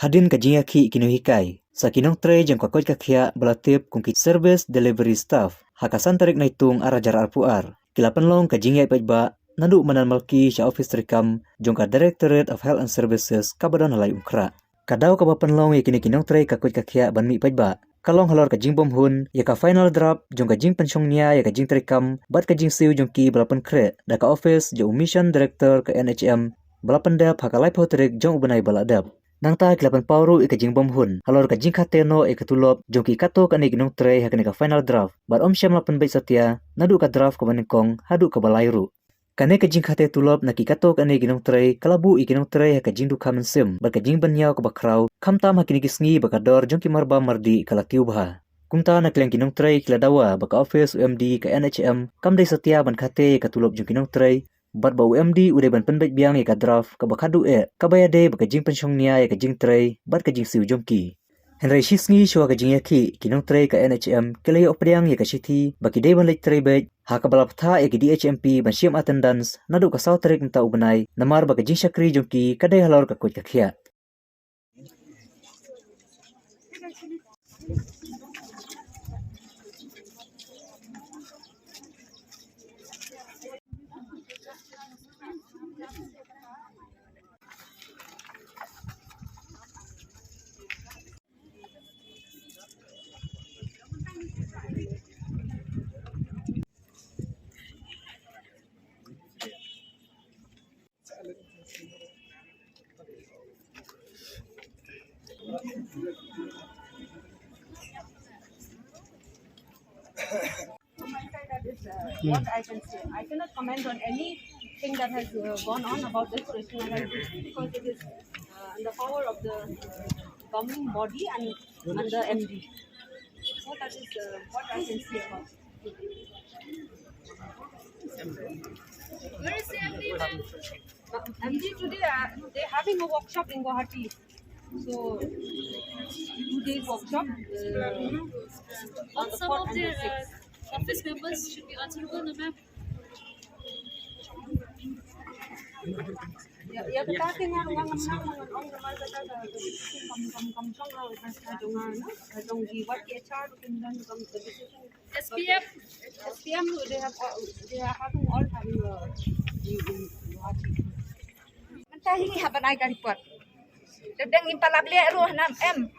Hadin kajinya ki kinuhikai. Sakinong tre jang kakot kakia belatip kungki service delivery staff. Hakasan tarik naitung arajar arpuar. Kilapan long kajinya ipajba nandu manan malki sya office rekam jongka Directorate of Health and Services kabadan halai ukra. Kadau kabapan long ya kinong tre kakot kakia banmi ipajba. Kalong halor kajing bom hun ya ka final draft jong kajing pensiongnya ya kajing terekam bat kajing siu jong ki balapan kre da ka office jo mission director ke NHM balapan dap hakalai potrik jong ubanai baladap. Nangta kilapan pauru ikajing bom hun halor kajing kateno ikatulop jong ki kato kan ikinong tre hakane ka final draft bat om syam lapan bait satya nadu ka draft ka banengkong hadu ka balairu. Kane kajing kate tulop na kikato kane ginong tray kalabu ikinong tray ha kajing duka mensim berkajing banyaw ke bakraw kamtam hakini kisngi bakador jong kimarba mardi kalakiu baha. Kumta na kilang kinong tray kiladawa baka office UMD ke NHM kamday satya ban kate katulop jong kinong tray bat ba UMD uday ban penbait biang ya kadraf ka bakadu kabayade bakajing pensyong niya ya kajing tray bat kajing siu jong ki. Henry Shisngi shwa kajing yaki kinong tray ka NHM kilay opriang ya kashiti baki day ban late tray bait haka balaptha ya ki DHMP ban siam attendance nadu ka saw tarik mta ubanay namar bakajing syakri jongki kaday halor ka kuit kakya. What I can say. I cannot comment on anything that has gone on about this rationalization because it is the power of the governing body and the MD. So that is what I can say about it. Where is the MD then? MD today, they're having a workshop in Guwahati. So, 2 days workshop on the Some 4th of and the their 6th. office members should be answerable, no, ma'am. Ya tetapi nga nga ngamnang mga ong naman sa kam chong na adong giwat ke char kundan kam the decision SPF, SPM they are having all having Mentahi haban I can report. Dedang impalable ro hanam M.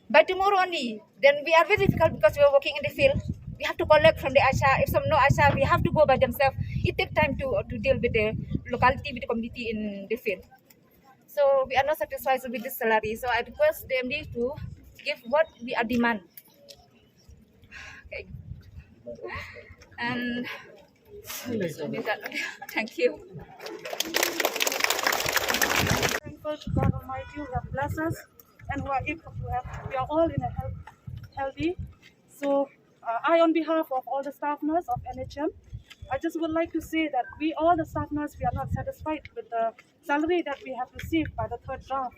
By tomorrow only, then we are very difficult because we are working in the field. We have to collect from the ASHA. If some no ASHA, we have to go by themselves. It takes time to deal with the locality, with the community in the field. So we are not satisfied with this salary. So I request the MD to give what we are demand. Okay. And so with that, thank you. Thankful to God Almighty who have blessed us and who are able to we are all in a healthy. So I, on behalf of all the staff nurse of NHM, I just would like to say that we, all the staff nurse, we are not satisfied with the salary that we have received by the third draft.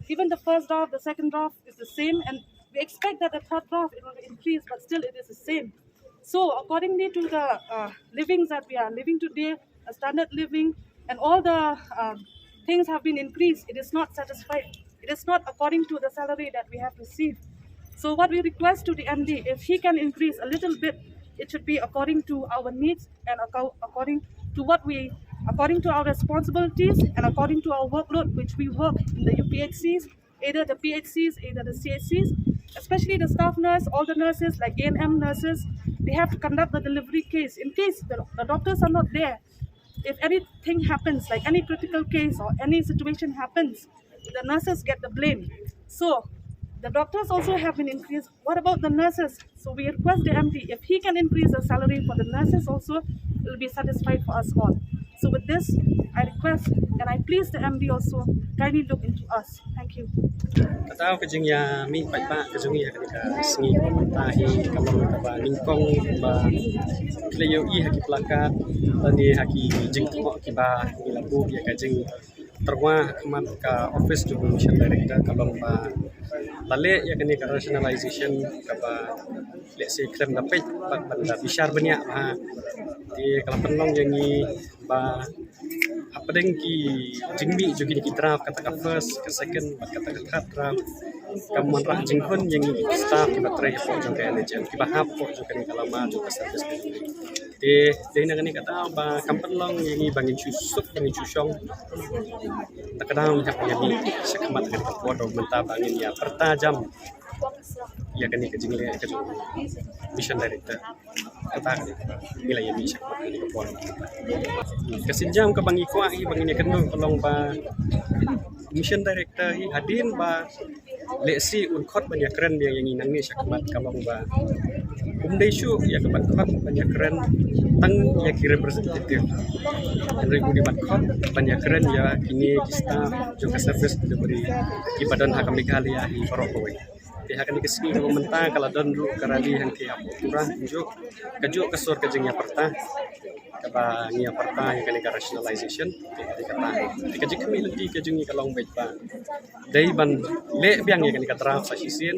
Even the first draft, the second draft is the same, and we expect that the third draft it will increase, but still it is the same. So accordingly to the livings that we are living today, a standard living, and all the things have been increased, it is not satisfied. It is not according to the salary that we have received. So what we request to the MD, if he can increase a little bit, it should be according to our needs and according to our responsibilities and according to our workload, which we work in the UPHCs, either the PHCs, either the CHCs, especially the staff nurse, all the nurses like A&M nurses, they have to conduct the delivery case. In case the doctors are not there, if anything happens, like any critical case or any situation happens, the nurses get the blame. So the doctors also have been increased. What about the nurses? So we request the MD, if he can increase the salary for the nurses also, it will be satisfied for us all. So with this, I request and I please the MD also kindly look into us. Thank you. Katao kajing ya mi pa kajung ya ketika sengi tahi kamar kaba ningkong ba kleyo I haki plakat tani haki jing tmo kiba ilabu ya kajing terwa kaman ka office to mission director kalong ba lale ya kani ka rationalization kaba let's say krem dapet banda bishar banyak ha di kalapan long yang ba padeng ki jingmi juga ki draft kata ka first ke second kata ka third draft kaman ra jinghun yang staff ki batrai po juga NHM ki bahap po juga ni kalama juga service de na ni kata ba kampan long yang bangin susuk bangin susong takadang hak yang ni sekamat kan po do menta bangin ya pertajam ya kan ni kejing le kejung mission director kata nilai yang bisa di po kesinjam ke bangi kwa i bangin kan tolong ba mission director hi hadin ba lesi unkot banyak keren yang inang ni sekamat kamang ba Umdeshu ya kebat-kebat banyak keren tang ya ki representative dari budi batkot banyak keren ya kini kita juga service delivery di badan hak kali ya di Parokowe pihak ini kesini kalau mentah kalau don dulu karali yang ki kurang tunjuk kejuk kesur kejengnya perta kaba ngia perta yang kali rationalization kata dikajik kami nanti kejungi kalau baik ba dai ban le biang yang kali draft sasisin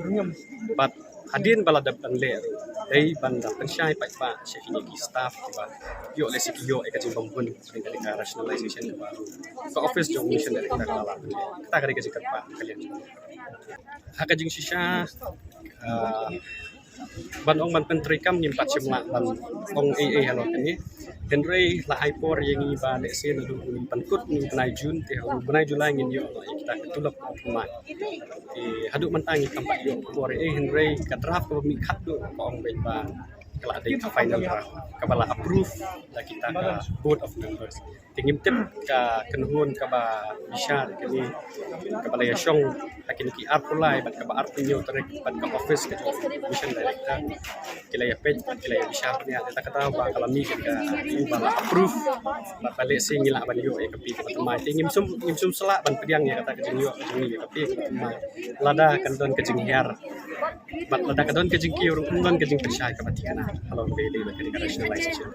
bat hadin bala dapat le dai ban dapat syai pai ba syekini ki staff ba yo le sikio e kajing bambun dengan kali rationalization baru ke office jong mission dari kita kala kita kali kajik pa kalian hakajing sisha ban ong ban pentri kam nyimpat cimla ban ong AA halo kini Henry la aipor yang iba le sen du pankut ni benai Jun te benai Julai ngin yo kita ketulap mai hadu mentangi tampak yo por Henry ka draft ko mi khat do ong ba kala ada final draft kabala approve la kita ka board of members tingim tip ka kenhun ka ba bisa kini kabala ya syong hakini ki arpulai bat ka ba arpinyo terek bat ka office ka mission director kila ya page kila ya bisa ni ada kata ba kala mi ka bala approve bat balik sing ngila ban yo e kapi ka temai tingim sum selak ban pediang ya kata kejing yo kejing kapi ka temai lada kan don kejing hiar bat lada ka don kejing ki urung kejing percaya ka batikana kalau beli bagi rationalization